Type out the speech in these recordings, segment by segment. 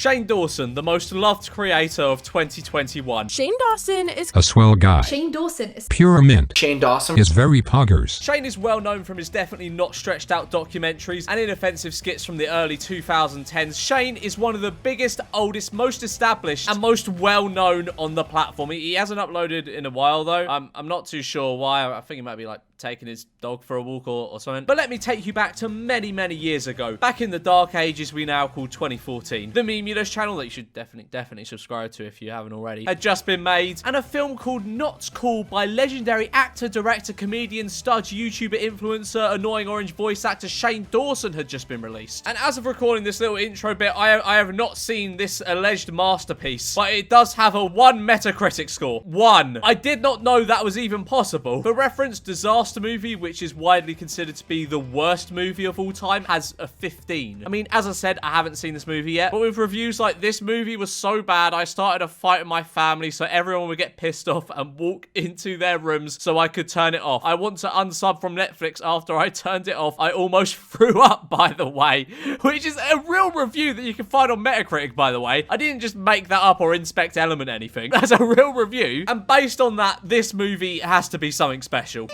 Shane Dawson, the most loved creator of 2021. Shane Dawson is a swell guy. Shane Dawson is Pure mint. Shane Dawson is very poggers. Shane is well known from his definitely not stretched out documentaries and inoffensive skits from the early 2010s. Shane is one of the biggest, oldest, most established, and most well known on the platform. He hasn't uploaded in a while though. I'm not too sure why. I think he might be like taking his dog for a walk or something. But let me take you back to many years ago. Back in the dark ages we now call 2014. The Memulous channel that you should definitely subscribe to if you haven't already had just been made, and a film called Not Cool by legendary actor, director, comedian, stud, YouTuber, influencer, annoying orange voice actor Shane Dawson had just been released. And as of recording this little intro bit, I have not seen this alleged masterpiece, but it does have a 1 Metacritic score. 1. I did not know that was even possible. For reference, Disaster Movie, which is widely considered to be the worst movie of all time, has a 15. I mean, as I said, I haven't seen this movie yet, but with reviews like this movie was so bad, I started a fight with my family so everyone would get pissed off and walk into their rooms so I could turn it off. I want to unsub from Netflix after I turned it off. I almost threw up, by the way, which is a real review that you can find on Metacritic, by the way. I didn't just make that up or inspect element anything. That's a real review, and based on that, this movie has to be something special.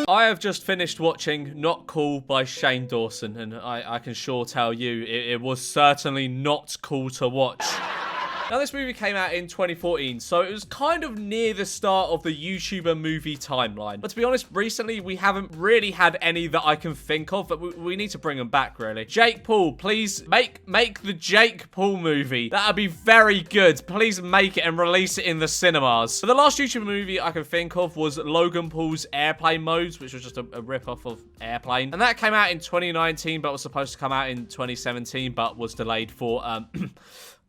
I have just finished watching Not Cool by Shane Dawson, and I can sure tell you it was certainly not cool to watch. Now, this movie came out in 2014, so it was kind of near the start of the YouTuber movie timeline. But to be honest, recently, we haven't really had any that I can think of, but we need to bring them back, really. Jake Paul, please make the Jake Paul movie. That would be very good. Please make it and release it in the cinemas. But the last YouTuber movie I can think of was Logan Paul's Airplane Modes, which was just a rip-off of Airplane. And that came out in 2019, but was supposed to come out in 2017, but was delayed for,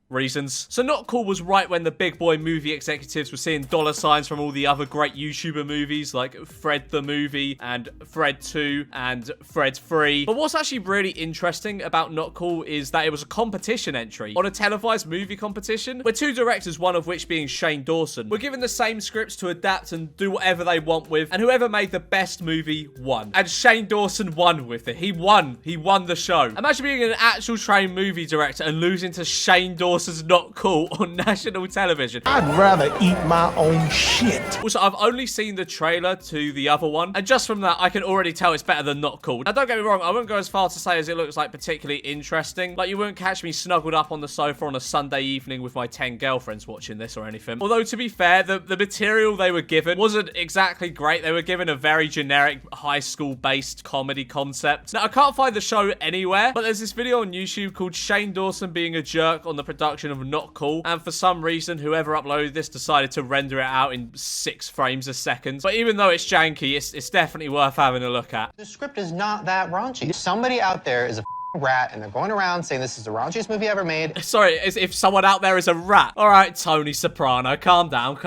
reasons. So Not Cool was right when the big boy movie executives were seeing dollar signs from all the other great YouTuber movies like Fred the Movie and Fred 2 and Fred 3. But what's actually really interesting about Not Cool is that it was a competition entry on a televised movie competition where 2 directors, one of which being Shane Dawson, were given the same scripts to adapt and do whatever they want with, and whoever made the best movie won. And Shane Dawson won with it. He won the show. Imagine being an actual trained movie director and losing to Shane Dawson's Not Cool on national television. I'd rather eat my own shit. Also, I've only seen the trailer to the other one, and just from that, I can already tell it's better than Not Cool. Now, don't get me wrong, I wouldn't go as far to say as it looks like particularly interesting. Like, you wouldn't catch me snuggled up on the sofa on a Sunday evening with my 10 girlfriends watching this or anything. Although, to be fair, the material they were given wasn't exactly great. They were given a very generic high school-based comedy concept. Now, I can't find the show anywhere, but there's this video on YouTube called Shane Dawson Being a Jerk on the production of Not Cool, and for some reason whoever uploaded this decided to render it out in 6 frames a second. But even though it's janky, it's definitely worth having a look at. The script is not that raunchy. Somebody out there is a rat and they're going around saying this is the raunchiest movie ever made. Sorry, as if someone out there is a rat. All right, Tony Soprano, calm down.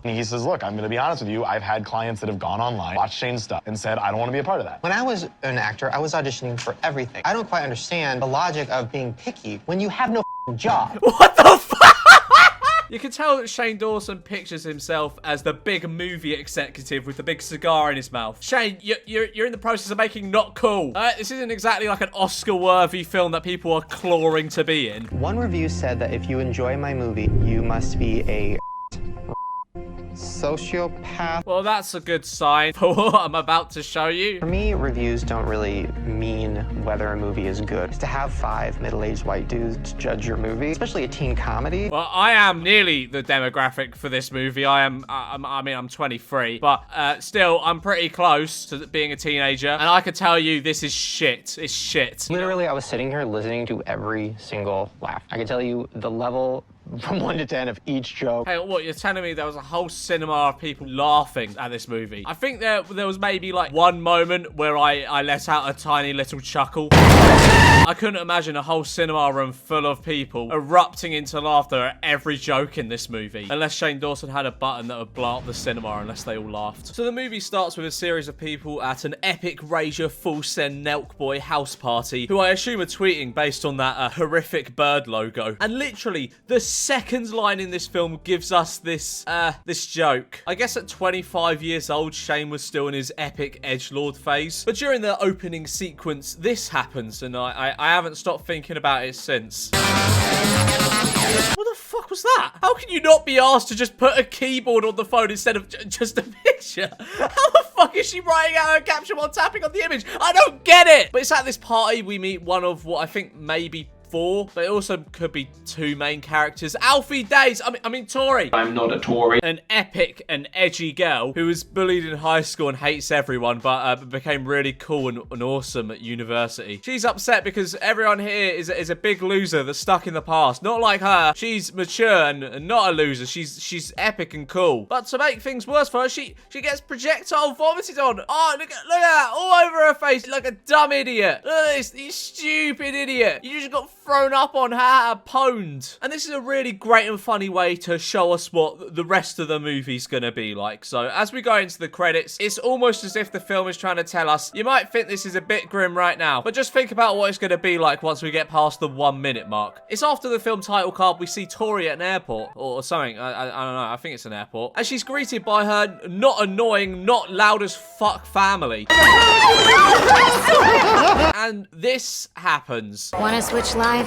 And he says, look, I'm going to be honest with you. I've had clients that have gone online, watched Shane's stuff, and said, I don't want to be a part of that. When I was an actor, I was auditioning for everything. I don't quite understand the logic of being picky when you have no job. What the fuck? You can tell that Shane Dawson pictures himself as the big movie executive with the big cigar in his mouth. Shane, you're in the process of making Not Cool. This isn't exactly like an Oscar-worthy film that people are clawing to be in. One review said that if you enjoy my movie, you must be a sociopath. Well, that's a good sign for what I'm about to show you. For me, reviews don't really mean whether a movie is good. It's to have 5 middle-aged white dudes judge your movie, especially a teen comedy. Well, I am nearly the demographic for this movie. I'm 23, but still, I'm pretty close to being a teenager, and I can tell you this is shit. It's shit. Literally, I was sitting here listening to every single laugh. I can tell you the level from 1 to 10 of each joke. Hey, what, you're telling me there was a whole cinema of people laughing at this movie? I think there was maybe like one moment where I let out a tiny little chuckle. I couldn't imagine a whole cinema room full of people erupting into laughter at every joke in this movie. Unless Shane Dawson had a button that would blow up the cinema unless they all laughed. So the movie starts with a series of people at an epic Rager full send Nelk Boy house party, who I assume are tweeting based on that horrific bird logo. And literally, the second line in this film gives us this joke. I guess at 25 years old, Shane was still in his epic edgelord phase. But during the opening sequence, this happens, and I I haven't stopped thinking about it since. What the fuck was that? How can you not be asked to just put a keyboard on the phone instead of just a picture? How the fuck is she writing out her caption while tapping on the image? I don't get it. But it's at this party we meet one of what I think maybe 4, but it also could be 2 main characters. Alfie Days, I mean Tori. I'm not a Tory. An epic and edgy girl who was bullied in high school and hates everyone, but became really cool and awesome at university. She's upset because everyone here is a big loser that's stuck in the past. Not like her. She's mature and not a loser. She's epic and cool. But to make things worse for her, she gets projectile vomited on. Oh, look at that, all over her face like a dumb idiot. Look at this, you stupid idiot. You just got thrown up on her pwned. And this is a really great and funny way to show us what the rest of the movie's gonna be like. So as we go into the credits, it's almost as if the film is trying to tell us, you might think this is a bit grim right now, but just think about what it's gonna be like once we get past the 1 minute mark. It's after the film title card, we see Tori at an airport or something. I don't know, I think it's an airport. And she's greeted by her not annoying, not loud as fuck family. And this happens. Wanna switch lives?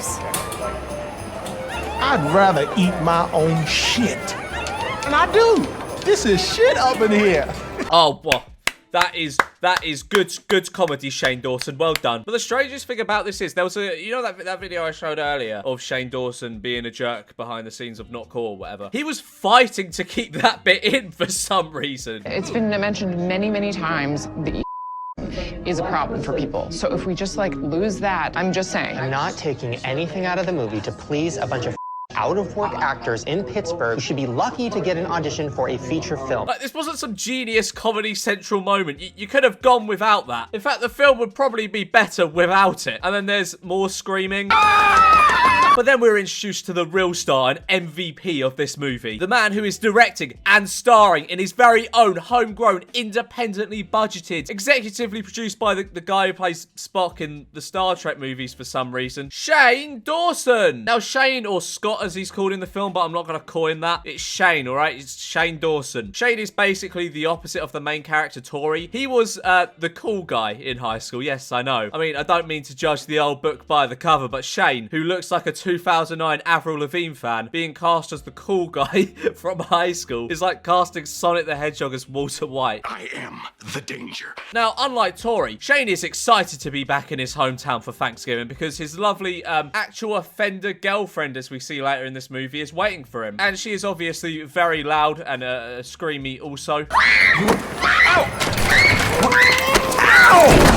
I'd rather eat my own shit. And I do. This is shit up in here. Oh, well, that is good comedy, Shane Dawson. Well done. But the strangest thing about this is there was you know that video I showed earlier of Shane Dawson being a jerk behind the scenes of Not Cool or whatever. He was fighting to keep that bit in for some reason. It's been mentioned many, many times. The is a problem for people. So if we just like lose that, I'm just saying. I'm not taking anything out of the movie to please a bunch of out-of-work actors in Pittsburgh who should be lucky to get an audition for a feature film. Like, this wasn't some genius Comedy Central moment. You could have gone without that. In fact, the film would probably be better without it. And then there's more screaming. But then we're introduced to the real star and MVP of this movie. The man who is directing and starring in his very own homegrown, independently budgeted, executively produced by the guy who plays Spock in the Star Trek movies for some reason, Shane Dawson. Now, Shane, or Scott as he's called in the film, but I'm not going to call him that. It's Shane, all right? It's Shane Dawson. Shane is basically the opposite of the main character, Tori. He was the cool guy in high school. Yes, I know. I mean, I don't mean to judge the old book by the cover, but Shane, who looks like a 2009 Avril Lavigne fan, being cast as the cool guy from high school is like casting Sonic the Hedgehog as Walter White. I am the danger. Now, unlike Tori, Shane is excited to be back in his hometown for Thanksgiving because his lovely actual offender girlfriend, as we see later in this movie, is waiting for him. And she is obviously very loud and screamy also.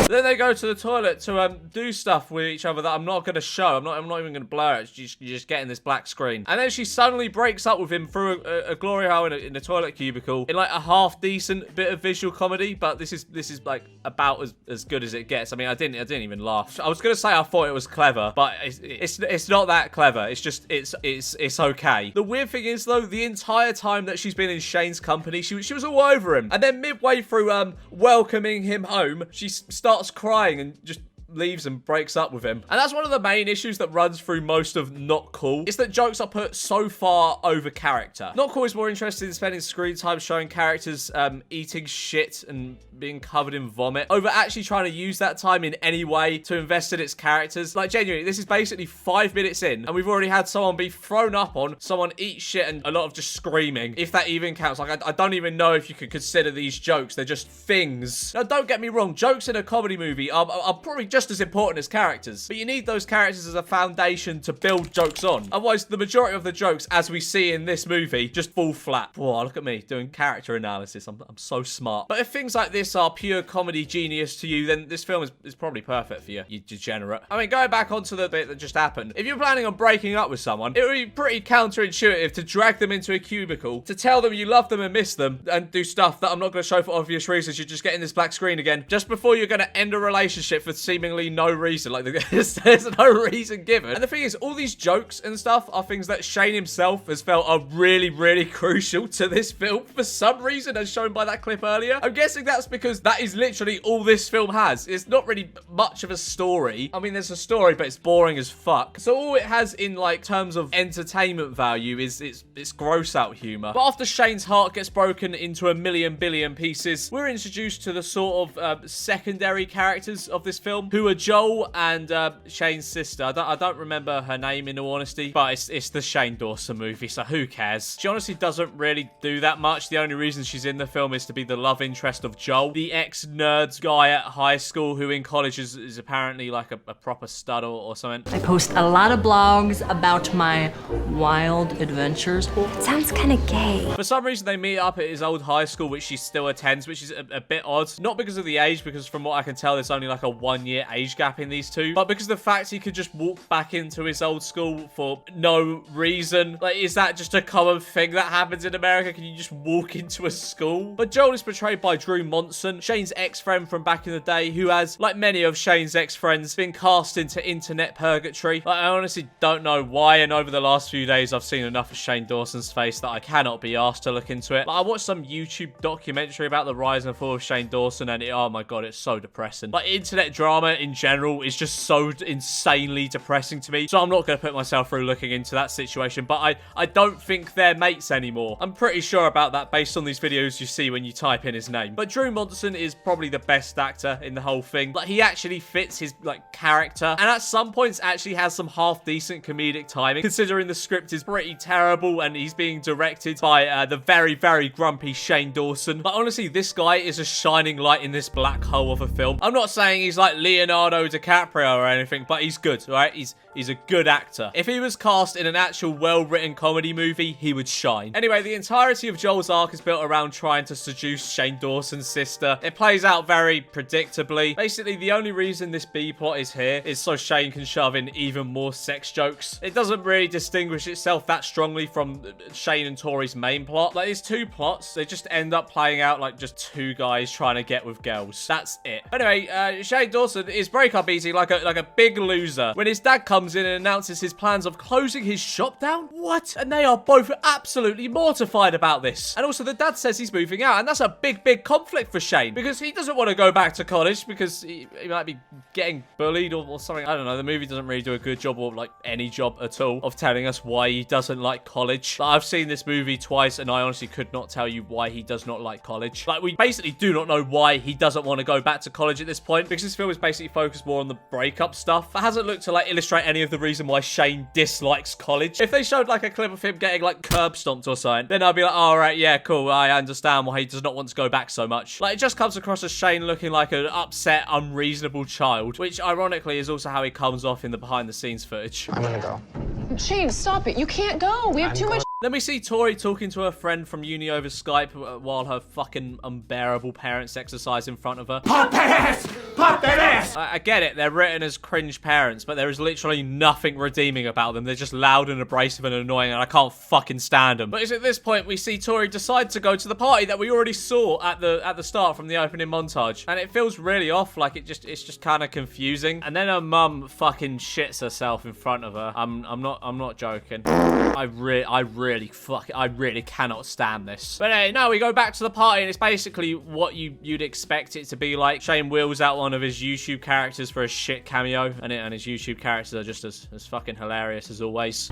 Then they go to the toilet to do stuff with each other that I'm not going to show. I'm not even going to blur it. You just get in this black screen. And then she suddenly breaks up with him through a glory hole in a toilet cubicle in like a half decent bit of visual comedy. But this is like about as good as it gets. I mean, I didn't even laugh. I was going to say I thought it was clever, but it's not that clever. It's just it's okay. The weird thing is though, the entire time that she's been in Shane's company, she was all over him. And then midway through welcoming him home, she starts crying and just leaves and breaks up with him. And that's one of the main issues that runs through most of Not Cool. It's that jokes are put so far over character. Not Cool is more interested in spending screen time showing characters eating shit and being covered in vomit over actually trying to use that time in any way to invest in its characters. Like, genuinely, this is basically 5 minutes in and we've already had someone be thrown up on, someone eat shit, and a lot of just screaming, if that even counts. Like, I don't even know if you could consider these jokes. They're just things. Now, don't get me wrong, jokes in a comedy movie are probably just as important as characters, but you need those characters as a foundation to build jokes on. Otherwise, the majority of the jokes, as we see in this movie, just fall flat. Whoa, look at me doing character analysis. I'm so smart. But if things like this are pure comedy genius to you, then this film is probably perfect for you, you degenerate. I mean, going back onto the bit that just happened, if you're planning on breaking up with someone, it would be pretty counterintuitive to drag them into a cubicle, to tell them you love them and miss them, and do stuff that I'm not going to show for obvious reasons. You're just getting this black screen again, just before you're going to end a relationship for seemingly no reason. Like, there's no reason given. And the thing is, all these jokes and stuff are things that Shane himself has felt are really, really crucial to this film for some reason, as shown by that clip earlier. I'm guessing that's because that is literally all this film has. It's not really much of a story. I mean, there's a story, but it's boring as fuck. So all it has in, like, terms of entertainment value is it's gross out humor. But after Shane's heart gets broken into a million billion pieces, we're introduced to the sort of secondary characters of this film, who are Joel and Shane's sister. I don't remember her name, in all honesty, but it's the Shane Dawson movie, so who cares? She honestly doesn't really do that much. The only reason she's in the film is to be the love interest of Joel, the ex-nerds guy at high school who in college is apparently like a proper stud or something. I post a lot of blogs about my wild adventures. Sounds kind of gay. For some reason, they meet up at his old high school, which she still attends, which is a bit odd. Not because of the age, because from what I can tell, there's only like a 1-year age gap in these two, but because of the fact he could just walk back into his old school for no reason. Like, is that just a common thing that happens in America? Can you just walk into a school? But Joel is portrayed by Drew Monson, Shane's ex-friend from back in the day, who has, like many of Shane's ex-friends, been cast into internet purgatory. Like, I honestly don't know why, and over the last few days, I've seen enough of Shane Dawson's face that I cannot be asked to look into it. Like, I watched some YouTube documentary about the rise and fall of Shane Dawson, and oh my god, it's so depressing. Like, internet drama in general is just so insanely depressing to me, so I'm not going to put myself through looking into that situation, but I don't think they're mates anymore. I'm pretty sure about that based on these videos you see when you type in his name. But Drew Monson is probably the best actor in the whole thing. Like, he actually fits his, like, character, and at some points actually has some half-decent comedic timing, considering the script is pretty terrible, and he's being directed by the very, very grumpy Shane Dawson. But honestly, this guy is a shining light in this black hole of a film. I'm not saying he's like Leonardo DiCaprio or anything, but he's good, right? He's a good actor. If he was cast in an actual well-written comedy movie, he would shine. Anyway, the entirety of Joel's arc is built around trying to seduce Shane Dawson's sister. It plays out very predictably. Basically, the only reason this B-plot is here is so Shane can shove in even more sex jokes. It doesn't really distinguish itself that strongly from Shane and Tori's main plot. Like, these two plots, they just end up playing out like just two guys trying to get with girls. That's it. Anyway, Shane Dawson is breakup easy like a big loser. When his dad comes in and announces his plans of closing his shop down, what? And they are both absolutely mortified about this. And also, the dad says he's moving out, and that's a big conflict for Shane, because he doesn't want to go back to college because he might be getting bullied or something. I don't know. The movie doesn't really do a good job, or like any job at all, of telling us why he doesn't like college. Like, I've seen this movie twice, and I honestly could not tell you why he does not like college. Like, we basically do not know why he doesn't want to go back to college at this point, because this film is basically focused more on the breakup stuff. It hasn't looked to like illustrate any of the reason why Shane dislikes college. If they showed like a clip of him getting like curb stomped or something, then I'd be like, all right, yeah, cool. I understand why he does not want to go back so much. Like, it just comes across as Shane looking like an upset, unreasonable child, which ironically is also how he comes off in the behind the scenes footage. I'm gonna go. Shane, stop it. You can't go. We have too much. Then we see Tori talking to her friend from uni over Skype while her fucking unbearable parents exercise in front of her. Pop that ass! Pop that ass! I get it, they're written as cringe parents, but there is literally nothing redeeming about them. They're just loud and abrasive and annoying, and I can't fucking stand them. But it's at this point we see Tori decide to go to the party that we already saw at the start from the opening montage, and it feels really off. Like, it's just kind of confusing. And then her mum fucking shits herself in front of her. I'm not joking. I really cannot stand this. But hey, no, we go back to the party, and it's basically what you'd expect it to be like. Shane wheels out one of his YouTube characters for a shit cameo, and his YouTube characters are just as fucking hilarious as always.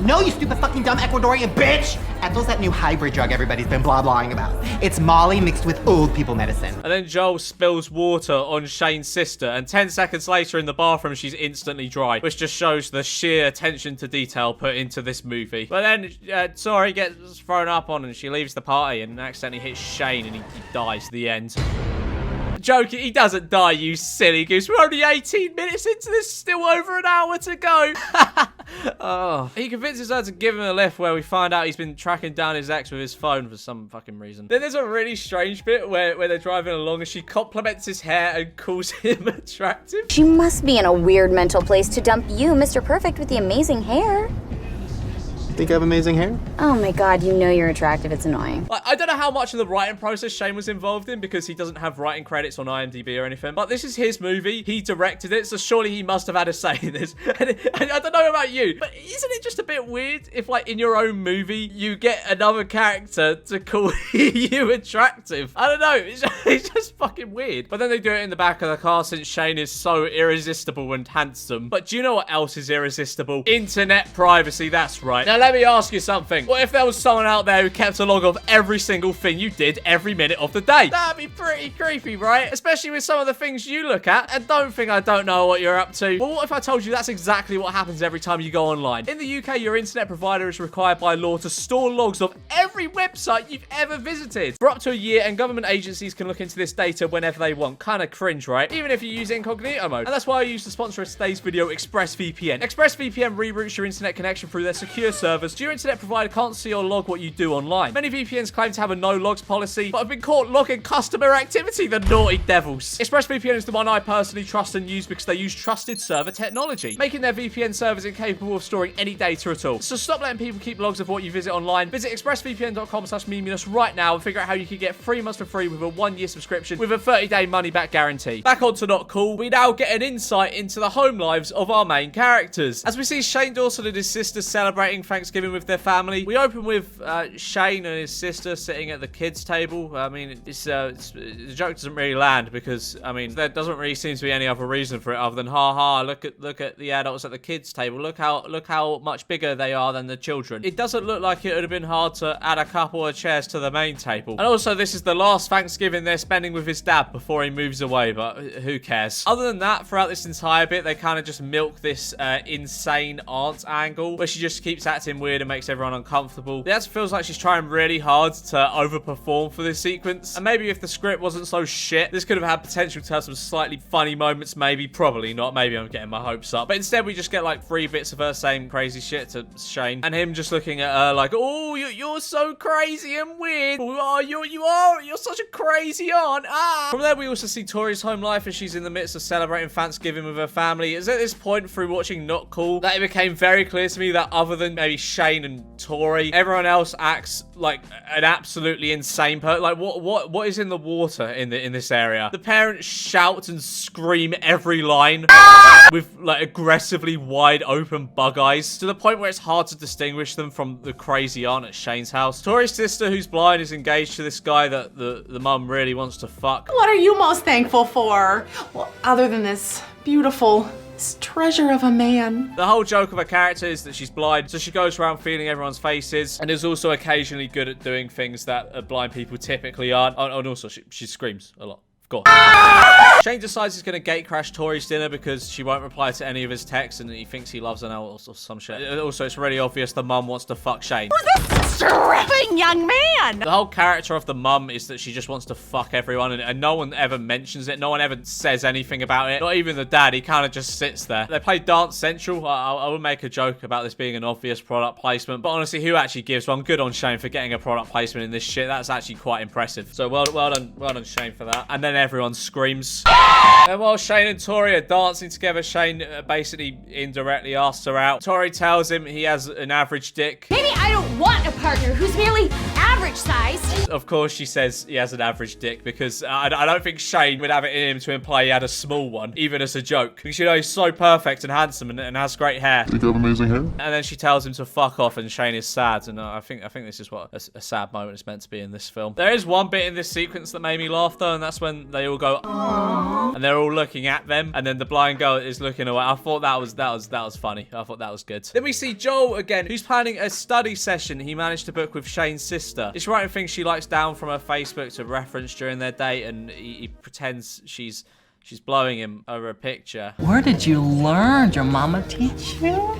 No, you stupid fucking dumb Ecuadorian bitch! Ethel's that new hybrid drug everybody's been blah-blahing about. It's Molly mixed with old people medicine. And then Joel spills water on Shane's sister, and 10 seconds later in the bathroom, she's instantly dry, which just shows the sheer attention to detail put into this movie. But then Tori gets thrown up on, and she leaves the party and accidentally hits Shane, and he dies. The end. Joking, he doesn't die, you silly goose. We're only 18 minutes into this, still over an hour to go. Oh. He convinces her to give him a lift, where we find out he's been tracking down his ex with his phone for some fucking reason. Then there's a really strange bit where they're driving along, and she compliments his hair and calls him attractive. She must be in a weird mental place to dump you, Mr. Perfect, with the amazing hair. Think I have amazing hair? Oh my god, you know you're attractive. It's annoying. I don't know how much of the writing process Shane was involved in, because he doesn't have writing credits on IMDb or anything. But this is his movie. He directed it, so surely he must have had a say in this. And I don't know about you, but isn't it just a bit weird if, like, in your own movie, you get another character to call you attractive? I don't know. It's just fucking weird. But then they do it in the back of the car, since Shane is so irresistible and handsome. But do you know what else is irresistible? Internet privacy, that's right. Now, Let me ask you something. What if there was someone out there who kept a log of every single thing you did every minute of the day? That'd be pretty creepy, right? Especially with some of the things you look at and don't think I don't know what you're up to. Well, what if I told you that's exactly what happens every time you go online? In the UK, your internet provider is required by law to store logs of every website you've ever visited for up to a year, and government agencies can look into this data whenever they want. Kind of cringe, right? Even if you use incognito mode. And that's why I use the sponsor of today's video, ExpressVPN. ExpressVPN reroutes your internet connection through their secure servers. Your internet provider can't see or log what you do online. Many VPNs claim to have a no logs policy, but have been caught logging customer activity, the naughty devils. ExpressVPN is the one I personally trust and use because they use trusted server technology, making their VPN servers incapable of storing any data at all. So stop letting people keep logs of what you visit online. Visit expressvpn.com/memeunus right now and figure out how you can get 3 months for free with a 1-year subscription with a 30-day money-back guarantee. Back on to Not Cool, we now get an insight into the home lives of our main characters. As we see Shane Dawson and his sister celebrating Thanksgiving with their family, we open with Shane and his sister sitting at the kids' table. I mean, the joke doesn't really land because, I mean, there doesn't really seem to be any other reason for it other than, ha, look at the adults at the kids' table. Look how much bigger they are than the children. It doesn't look like it would have been hard to add a couple of chairs to the main table. And also, this is the last Thanksgiving they're spending with his dad before he moves away, but who cares? Other than that, throughout this entire bit, they kind of just milk this insane aunt angle where she just keeps acting weird and makes everyone uncomfortable. It actually feels like she's trying really hard to overperform for this sequence. And maybe if the script wasn't so shit, this could have had potential to have some slightly funny moments, maybe. Probably not. Maybe I'm getting my hopes up. But instead, we just get like 3 bits of her saying crazy shit to Shane and him just looking at her like, oh, you're so crazy and weird. Oh, you're such a crazy aunt. Ah. From there, we also see Tori's home life as she's in the midst of celebrating Thanksgiving with her family. It's at this point through watching Not Cool that it became very clear to me that other than maybe Shane and Tori, everyone else acts like an absolutely insane person. Like what is in the water in this area? The parents shout and scream every line with like aggressively wide open bug eyes to the point where it's hard to distinguish them from the crazy aunt at Shane's house. Tori's sister, who's blind, is engaged to this guy that the mum really wants to fuck. What are you most thankful for? Well, other than this beautiful treasure of a man. The whole joke of her character is that she's blind, so she goes around feeling everyone's faces and is also occasionally good at doing things that blind people typically aren't. And also, she screams a lot. Of course. Shane decides he's going to gate crash Tori's dinner because she won't reply to any of his texts and he thinks he loves her now or some shit. Also, it's really obvious the mum wants to fuck Shane. Who's this stripping young man? The whole character of the mum is that she just wants to fuck everyone and no one ever mentions it. No one ever says anything about it. Not even the dad. He kind of just sits there. They play Dance Central. I would make a joke about this being an obvious product placement, but honestly, who actually gives one? Good on Shane for getting a product placement in this shit. That's actually quite impressive. So well done Shane for that. And then everyone screams. And while Shane and Tori are dancing together, Shane basically indirectly asks her out. Tori tells him he has an average dick. Maybe I don't want a partner who's merely average sized. Of course, she says he has an average dick because I don't think Shane would have it in him to imply he had a small one, even as a joke. Because, you know, he's so perfect and handsome and has great hair. Think you have amazing hair? And then she tells him to fuck off and Shane is sad. And I think this is what a sad moment is meant to be in this film. There is one bit in this sequence that made me laugh though, and that's when they all go, aww, and they're all looking at them, and then the blind girl is looking away. I thought that was funny. I thought that was good. Then we see Joel again, who's planning a study session he managed to book with Shane's sister. She's writing things she likes down from her Facebook to reference during their date, and he pretends she's blowing him over a picture. Where did you learn? Your mama teach you?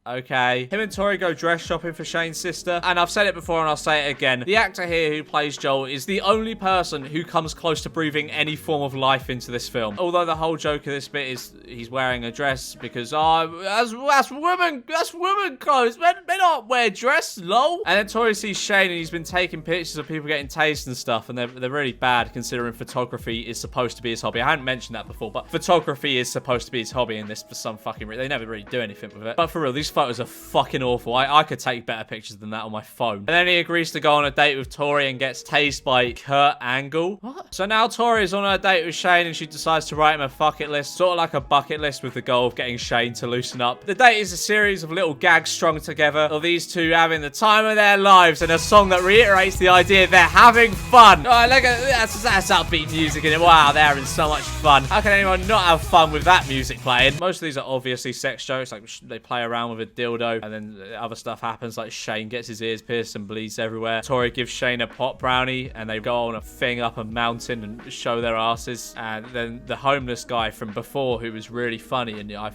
Okay. Him and Tori go dress shopping for Shane's sister. And I've said it before and I'll say it again. The actor here who plays Joel is the only person who comes close to breathing any form of life into this film. Although the whole joke of this bit is he's wearing a dress because, that's women clothes. Men don't wear dress, lol. And then Tori sees Shane and he's been taking pictures of people getting tased and stuff. And they're really bad considering photography is supposed to be his hobby. I hadn't mentioned that before, but photography is supposed to be his hobby in this for some fucking reason. They never really do anything with it. But for real, these photos are fucking awful. I could take better pictures than that on my phone. And then he agrees to go on a date with Tori and gets tased by Kurt Angle. What? So now Tori is on her date with Shane and she decides to write him a bucket list, sort of like a bucket list with the goal of getting Shane to loosen up. The date is a series of little gags strung together of these two having the time of their lives and a song that reiterates the idea they're having fun. Oh, look at that's upbeat music in it. Wow, they're having so much fun. How can anyone not have fun with that music playing? Most of these are obviously sex jokes, like they play around with a a dildo, and then other stuff happens, like Shane gets his ears pierced and bleeds everywhere. Tori gives Shane a pot brownie, and they go on a thing up a mountain and show their asses. And then the homeless guy from before, who was really funny, and I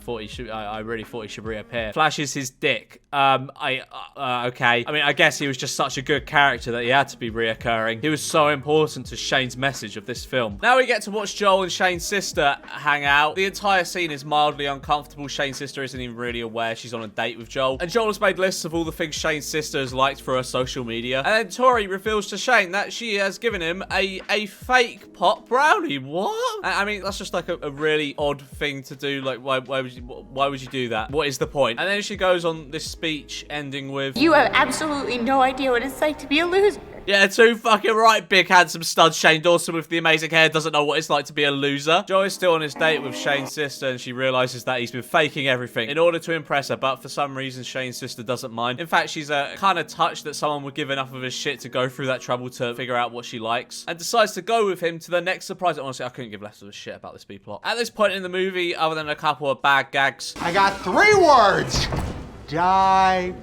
really thought he should reappear, flashes his dick. Okay. I mean, I guess he was just such a good character that he had to be reoccurring. He was so important to Shane's message of this film. Now we get to watch Joel and Shane's sister hang out. The entire scene is mildly uncomfortable. Shane's sister isn't even really aware she's on a date with Joel. And Joel has made lists of all the things Shane's sister has liked for her social media. And then Tori reveals to Shane that she has given him a fake pot brownie. What? I mean, that's just like a really odd thing to do. Like, why would you do that? What is the point? And then she goes on this speech ending with, You have absolutely no idea what it's like to be a loser. yeah, too fucking right, big handsome stud. Shane Dawson with the amazing hair doesn't know what it's like to be a loser. Joel is still on his date with Shane's sister, and she realizes that he's been faking everything in order to impress her, but for some reason Shane's sister doesn't mind. In fact, she's kind of touched that someone would give enough of a shit to go through that trouble to figure out what she likes, and decides to go with him to the next surprise. Honestly, I couldn't give less of a shit about this B-plot. At this point in the movie, other than a couple of bad gags, I got 3 words. Diarrhea.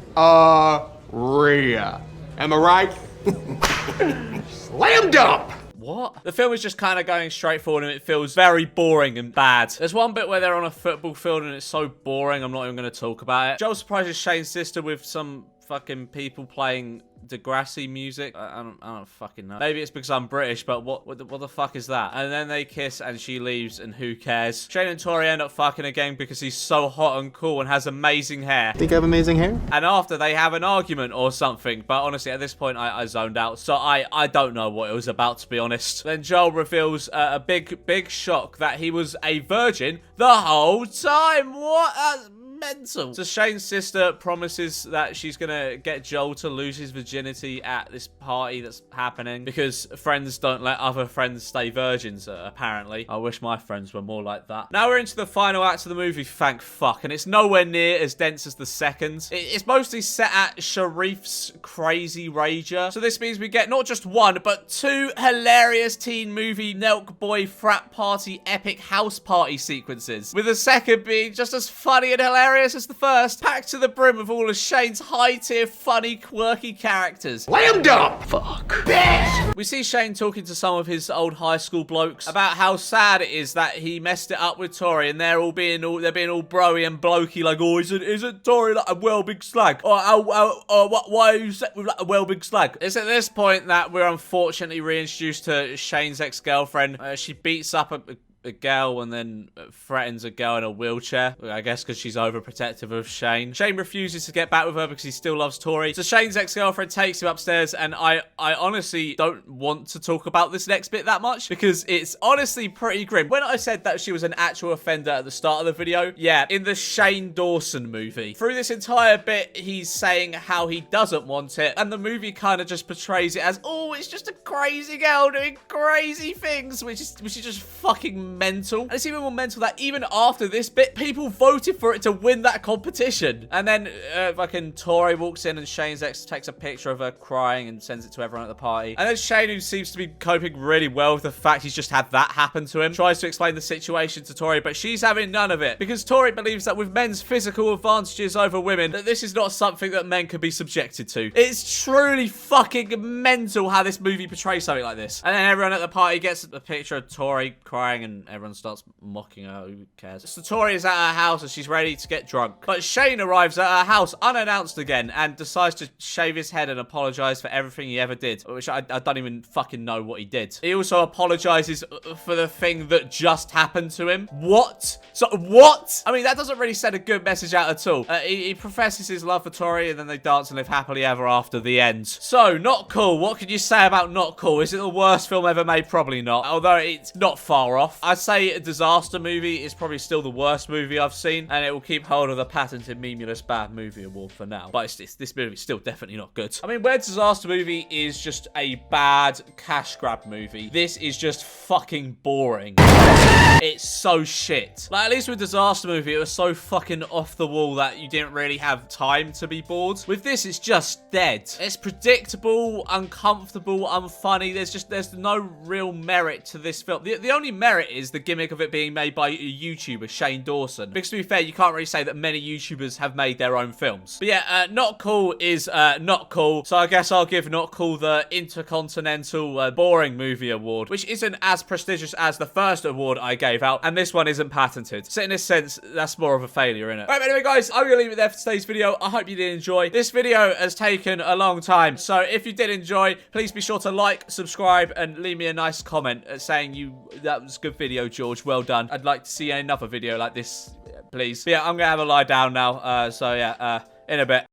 Am I right? Slam dunk! what? The film is just kind of going straight forward, and it feels very boring and bad. There's one bit where they're on a football field, and it's so boring, I'm not even going to talk about it. Joel surprises Shane's sister with some fucking people playing Degrassi music. I don't fucking know. Maybe it's because I'm British, but what the fuck is that? And then they kiss and she leaves, and who cares? Shane and Tori end up fucking again because he's so hot and cool and has amazing hair. Think I have amazing hair? And after they have an argument or something, but honestly at this point I zoned out, so I don't know what it was about, to be honest. Then Joel reveals a big shock that he was a virgin the whole time. What? That's mental. So Shane's sister promises that she's gonna get Joel to lose his virginity at this party that's happening because friends don't let other friends stay virgins, apparently. I wish my friends were more like that. Now we're into the final act of the movie, Fang Fuck, and it's nowhere near as dense as the second. It's mostly set at Sharif's crazy rager. So this means we get not just one, but 2 hilarious teen movie Nelk Boy frat party epic house party sequences, with the second being just as funny and hilarious as the first, packed to the brim with all of Shane's high-tier, funny, quirky characters. Slam dunk! Fuck. Bitch! We see Shane talking to some of his old high school blokes about how sad it is that he messed it up with Tori, and they're being all broy and blokey, like, oh, isn't Tori like a well big slag? Why are you set with like a well big slag? It's at this point that we're unfortunately reintroduced to Shane's ex-girlfriend. She beats up a girl and then threatens a girl in a wheelchair, I guess because she's overprotective of Shane. Shane refuses to get back with her because he still loves Tori. So Shane's ex-girlfriend takes him upstairs, and I honestly don't want to talk about this next bit that much because it's honestly pretty grim. When I said that she was an actual offender at the start of the video, yeah, in the Shane Dawson movie. Through this entire bit, he's saying how he doesn't want it, and the movie kind of just portrays it as, oh, it's just a crazy girl doing crazy things, which is just fucking mental. And it's even more mental that even after this bit, people voted for it to win that competition. And then fucking Tori walks in, and Shane's ex takes a picture of her crying and sends it to everyone at the party. And then Shane, who seems to be coping really well with the fact he's just had that happen to him, tries to explain the situation to Tori, but she's having none of it because Tori believes that with men's physical advantages over women, that this is not something that men can be subjected to. It's truly fucking mental how this movie portrays something like this. And then everyone at the party gets a picture of Tori crying, and everyone starts mocking her. Who cares? So Tori is at her house and she's ready to get drunk. But Shane arrives at her house unannounced again and decides to shave his head and apologize for everything he ever did, which I don't even fucking know what he did. He also apologizes for the thing that just happened to him. What? So, what? I mean, that doesn't really send a good message out at all. He professes his love for Tori, and then they dance and live happily ever after. The end. So, not cool. What can you say about not cool? Is it the worst film ever made? Probably not. Although it's not far off. I'd say a disaster movie is probably still the worst movie I've seen, and it will keep hold of the patented Memulous Bad Movie Award for now. But this movie's still definitely not good. I mean, where disaster movie is just a bad cash grab movie, this is just fucking boring. It's so shit. Like, at least with Disaster Movie, it was so fucking off the wall that you didn't really have time to be bored. With this, it's just dead. It's predictable, uncomfortable, unfunny. There's no real merit to this film. The only merit is the gimmick of it being made by a YouTuber, Shane Dawson. Because to be fair, you can't really say that many YouTubers have made their own films. But yeah, Not Cool is not cool. So I guess I'll give Not Cool the Intercontinental Boring Movie Award, which isn't as prestigious as the first award I gave out, and this one isn't patented. So in this sense, that's more of a failure, innit? Right, but anyway, guys, I'm gonna leave it there for today's video. I hope you did enjoy. This video has taken a long time, so if you did enjoy, please be sure to like, subscribe, and leave me a nice comment saying that was a good video, George. Well done. I'd like to see another video like this, please. But yeah, I'm gonna have a lie down now. So yeah, in a bit.